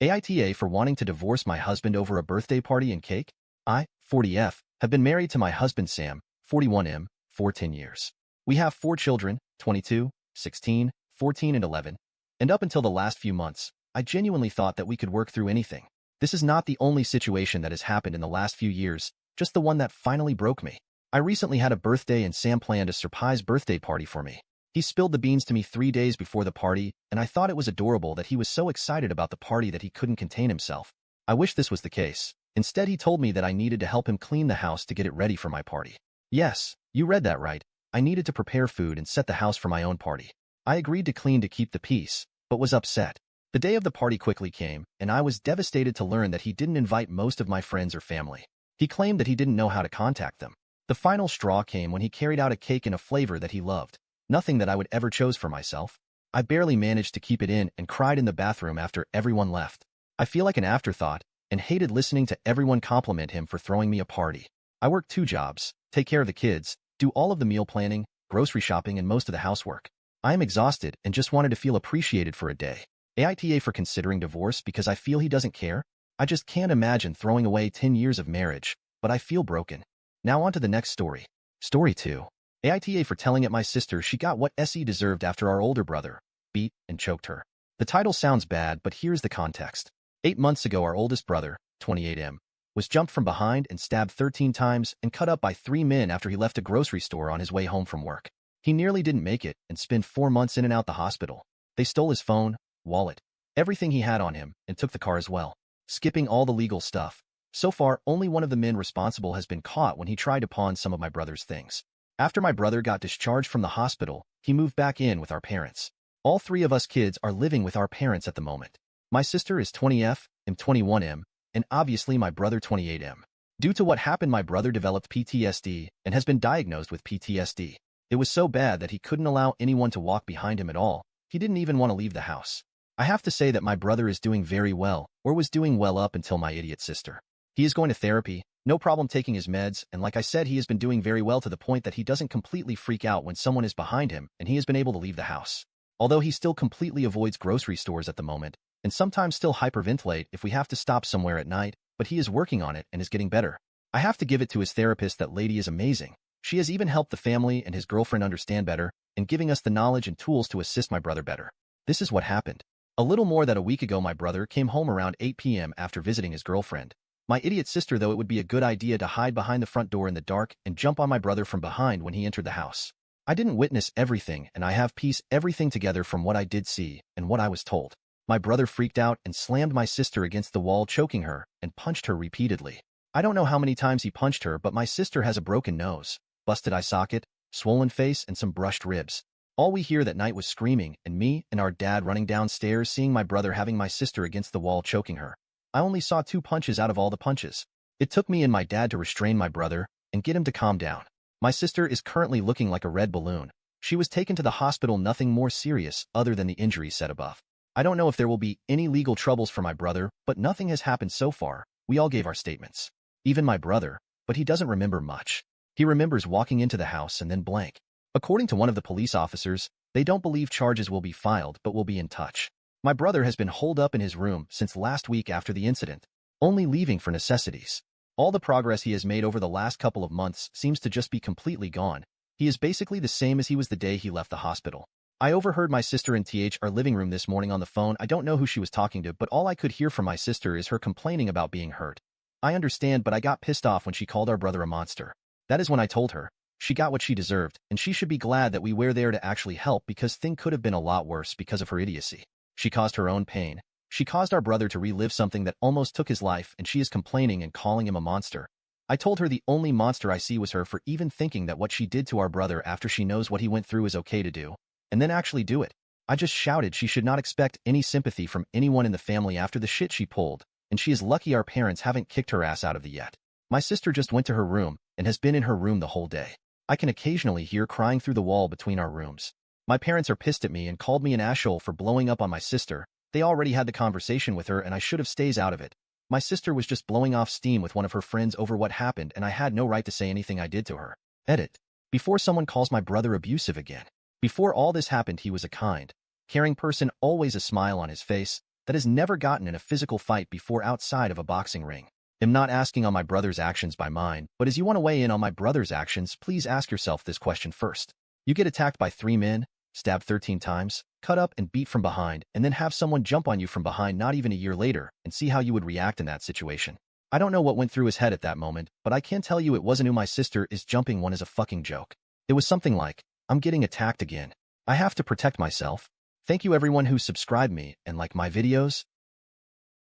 AITA for wanting to divorce my husband over a birthday party and cake. I, 40F, have been married to my husband Sam, 41M, for 10 years. We have 4 children, 22, 16, 14 and 11. And up until the last few months, I genuinely thought that we could work through anything. This is not the only situation that has happened in the last few years, just the one that finally broke me. I recently had a birthday and Sam planned a surprise birthday party for me. He spilled the beans to me 3 days before the party, and I thought it was adorable that he was so excited about the party that he couldn't contain himself. I wish this was the case. Instead, he told me that I needed to help him clean the house to get it ready for my party. Yes, you read that right. I needed to prepare food and set the house for my own party. I agreed to clean to keep the peace, but was upset. The day of the party quickly came, and I was devastated to learn that he didn't invite most of my friends or family. He claimed that he didn't know how to contact them. The final straw came when he carried out a cake in a flavor that he loved. Nothing that I would ever choose for myself. I barely managed to keep it in and cried in the bathroom after everyone left. I feel like an afterthought and hated listening to everyone compliment him for throwing me a party. I work 2 jobs, take care of the kids, do all of the meal planning, grocery shopping, and most of the housework. I am exhausted and just wanted to feel appreciated for a day. AITA for considering divorce because I feel he doesn't care. I just can't imagine throwing away 10 years of marriage, but I feel broken. Now on to the next story. Story 2. AITA for telling it my sister she got what SE deserved after our older brother beat and choked her. The title sounds bad, but here's the context. 8 months ago, our oldest brother, 28M, was jumped from behind and stabbed 13 times and cut up by 3 men after he left a grocery store on his way home from work. He nearly didn't make it and spent 4 months in and out the hospital. They stole his phone, wallet, everything he had on him, and took the car as well, skipping all the legal stuff. So far, only one of the men responsible has been caught when he tried to pawn some of my brother's things. After my brother got discharged from the hospital, he moved back in with our parents. All 3 of us kids are living with our parents at the moment. My sister is 20F, I'm 21M, and obviously my brother 28M. Due to what happened, my brother developed PTSD and has been diagnosed with PTSD. It was so bad that he couldn't allow anyone to walk behind him at all. He didn't even want to leave the house. I have to say that my brother is doing very well, or was doing well up until my idiot sister. He is going to therapy, no problem taking his meds, and like I said, he has been doing very well to the point that he doesn't completely freak out when someone is behind him, and he has been able to leave the house. Although he still completely avoids grocery stores at the moment, and sometimes still hyperventilate if we have to stop somewhere at night, but he is working on it and is getting better. I have to give it to his therapist, that lady is amazing. She has even helped the family and his girlfriend understand better, and giving us the knowledge and tools to assist my brother better. This is what happened. A little more than a week ago, my brother came home around 8 p.m. after visiting his girlfriend. My idiot sister thought it would be a good idea to hide behind the front door in the dark and jump on my brother from behind when he entered the house. I didn't witness everything, and I have pieced everything together from what I did see and what I was told. My brother freaked out and slammed my sister against the wall, choking her, and punched her repeatedly. I don't know how many times he punched her, but my sister has a broken nose, busted eye socket, swollen face, and some brushed ribs. All we hear that night was screaming, and me and our dad running downstairs seeing my brother having my sister against the wall choking her. I only saw 2 punches out of all the punches. It took me and my dad to restrain my brother and get him to calm down. My sister is currently looking like a red balloon. She was taken to the hospital, nothing more serious other than the injuries said above. I don't know if there will be any legal troubles for my brother, but nothing has happened so far. We all gave our statements. Even my brother, but he doesn't remember much. He remembers walking into the house and then blank. According to one of the police officers, they don't believe charges will be filed but will be in touch. My brother has been holed up in his room since last week after the incident, only leaving for necessities. All the progress he has made over the last couple of months seems to just be completely gone. He is basically the same as he was the day he left the hospital. I overheard my sister in our living room this morning on the phone. I don't know who she was talking to, but all I could hear from my sister is her complaining about being hurt. I understand, but I got pissed off when she called our brother a monster. That is when I told her she got what she deserved, and she should be glad that we were there to actually help, because things could have been a lot worse because of her idiocy. She caused her own pain. She caused our brother to relive something that almost took his life, and she is complaining and calling him a monster. I told her the only monster I see was her for even thinking that what she did to our brother after she knows what he went through is okay to do, and then actually do it. I just shouted she should not expect any sympathy from anyone in the family after the shit she pulled, and she is lucky our parents haven't kicked her ass out of the yet. My sister just went to her room and has been in her room the whole day. I can occasionally hear crying through the wall between our rooms. My parents are pissed at me and called me an asshole for blowing up on my sister. They already had the conversation with her and I should have stays out of it. My sister was just blowing off steam with one of her friends over what happened, and I had no right to say anything I did to her. Edit. Before someone calls my brother abusive again. Before all this happened, he was a kind, caring person, always a smile on his face, that has never gotten in a physical fight before outside of a boxing ring. I'm not asking on my brother's actions by mine, but as you want to weigh in on my brother's actions, please ask yourself this question first. You get attacked by 3 men, stabbed 13 times, cut up and beat from behind, and then have someone jump on you from behind not even a year later, and see how you would react in that situation. I don't know what went through his head at that moment, but I can tell you it wasn't "Who my sister is jumping one" as a fucking joke. It was something like, "I'm getting attacked again. I have to protect myself. Thank you everyone who subscribed me and like my videos.